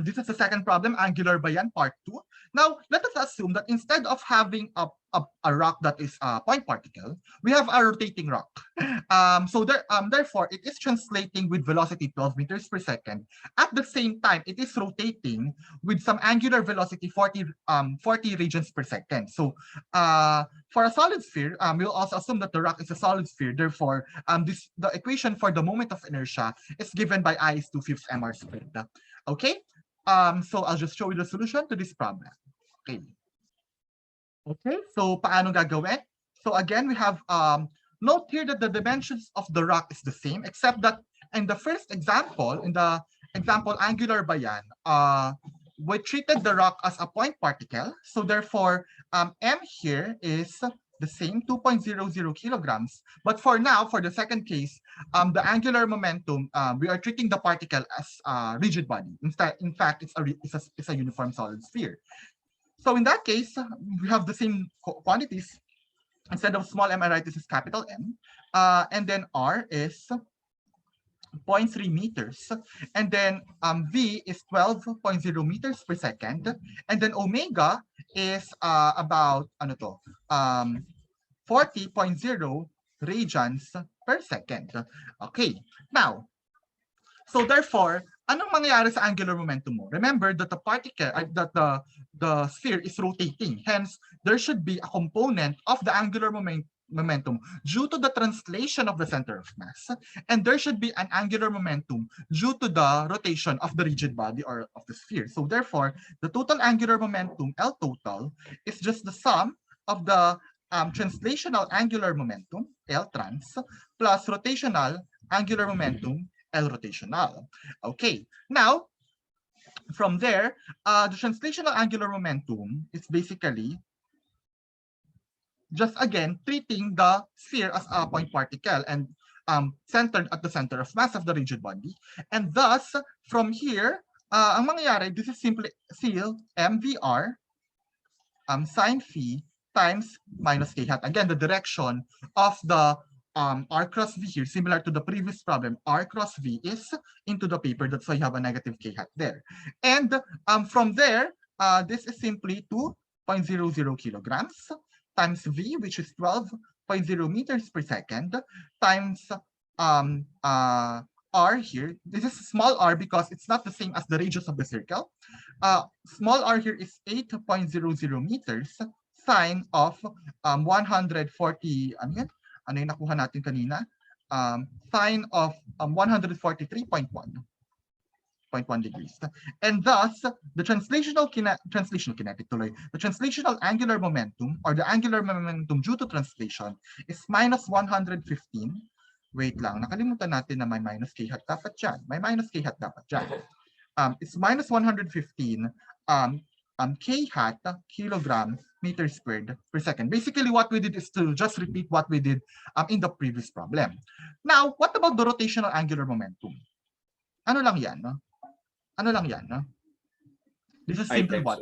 This is the second problem, angular ba yan, part 2. Now, let us assume that instead of having a rock that is a point particle, we have a rotating rock. Therefore, it is translating with velocity 12 meters per second. At the same time, it is rotating with some angular velocity 40 regions per second. So, for a solid sphere, we'll also assume that the rock is a solid sphere. Therefore, the equation for the moment of inertia is given by I is 2/5 mr squared. Okay, so I'll just show you the solution to this problem. Okay. Okay, so paano gagawin? So again, we have note here that the dimensions of the rock is the same, except that in the first example, in the example angular ba yan, we treated the rock as a point particle. So therefore, m here is the same, 2.00 kilograms. But for now, for the second case, the angular momentum, we are treating the particle as a rigid body. In fact, it's a uniform solid sphere. So in that case, we have the same quantities. Instead of small m, I write this is capital M. And then R is 0.3 meters. And then V is 12.0 meters per second. And then omega is about 40.0 radians per second. Okay, now, so therefore, anong mangyayari sa angular momentum mo? Remember that the particle, that the sphere is rotating. Hence, there should be a component of the angular momentum due to the translation of the center of mass, and there should be an angular momentum due to the rotation of the rigid body or of the sphere. So therefore, the total angular momentum, L total, is just the sum of the translational angular momentum, L trans, plus rotational angular momentum, L rotational. Okay, now, from there, the translational angular momentum is basically just again treating the sphere as a point particle and centered at the center of mass of the rigid body. And thus, from here, ang mangyayari, this is simply still mvr sine phi times minus k hat. Again, the direction of the r cross v here, similar to the previous problem, r cross v is into the paper. That's why you have a negative k hat there. And from there, this is simply 2.00 kilograms times v, which is 12.0 meters per second, times r here. This is small r because it's not the same as the radius of the circle. Small r here is 8.00 meters sine of 140, ano yung nakuha natin kanina? Sine of 143.1 degrees. And thus, the translational angular momentum, or the angular momentum due to translation, is minus 115. Wait lang, nakalimutan natin na may minus k hat dapat dyan. May minus k hat dapat dyan. It's minus 115 k hat kilogram meter squared per second. Basically, what we did is to just repeat what we did in the previous problem. Now, what about the rotational angular momentum? Ano lang yan? No? Ano lang yan? No? This is simply what?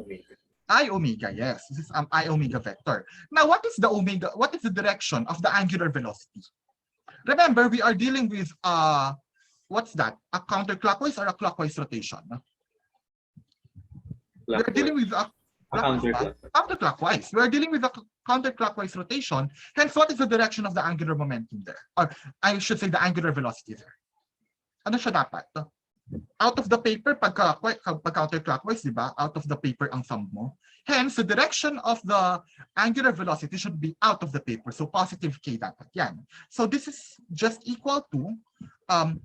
I omega, yes. This is I omega vector. Now, what is the omega? What is the direction of the angular velocity? Remember, we are dealing with what's that? A counterclockwise or a clockwise rotation? No? We are dealing with a counterclockwise. We are dealing with a counterclockwise rotation. Hence, what is the direction of the angular momentum there? Or I should say the angular velocity there. Ano siya dapat? Out of the paper, pag counterclockwise, di ba? Out of the paper ang sum mo. Hence, the direction of the angular velocity should be out of the paper. So, positive k dapat yan. So, this is just equal to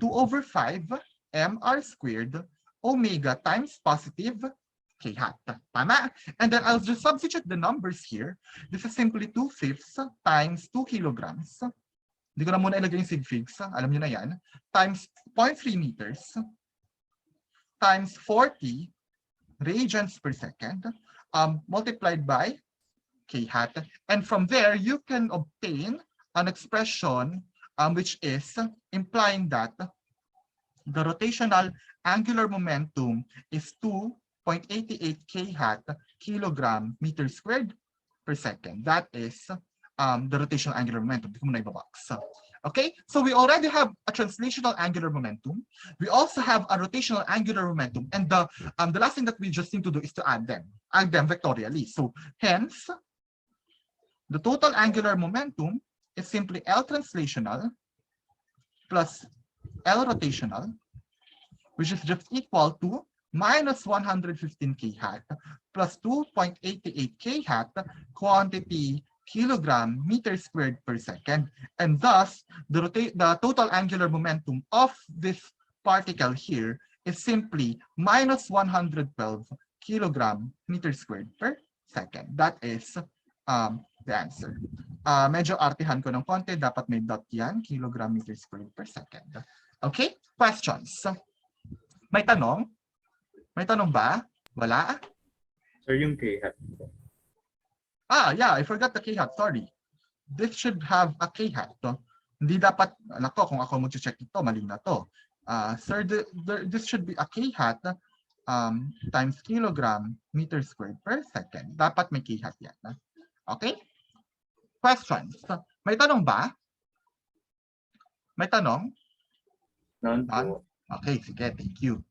2/5 mr squared omega times positive k hat. Tama? And then I'll just substitute the numbers here. This is simply 2/5 times 2 kilograms. Hindi ko na muna ilagay yung sig figs. Alam niyo na yan. Times 0.3 meters times 40 radians per second multiplied by k hat. And from there, you can obtain an expression which is implying that the rotational angular momentum is 2.88 k hat kilogram meter squared per second. That is the rotational angular momentum. Hindi ko muna ibabox. Okay, so we already have a translational angular momentum. We also have a rotational angular momentum, and the last thing that we just need to do is to add them vectorially. So hence, the total angular momentum is simply L translational plus L rotational, which is just equal to minus 115 k hat plus 2.88 k hat quantity kilogram meter squared per second. And thus, the total angular momentum of this particle here is simply minus 112 kilogram meter squared per second. That is the answer. Medyo artihan ko ng konti. Dapat may dot yan. Kilogram meter squared per second. Okay? Questions? May tanong? May tanong ba? Wala? Sir, yung K-hat. Yeah, I forgot the K-hat. Sorry. This should have a K-hat. No? Hindi dapat, nako, kung ako mag-check ito, mali na to. Sir, this should be a K-hat times kilogram meter squared per second. Dapat may K-hat yan. Okay? Questions? May tanong ba? May tanong? None po. Okay, sige. Thank you.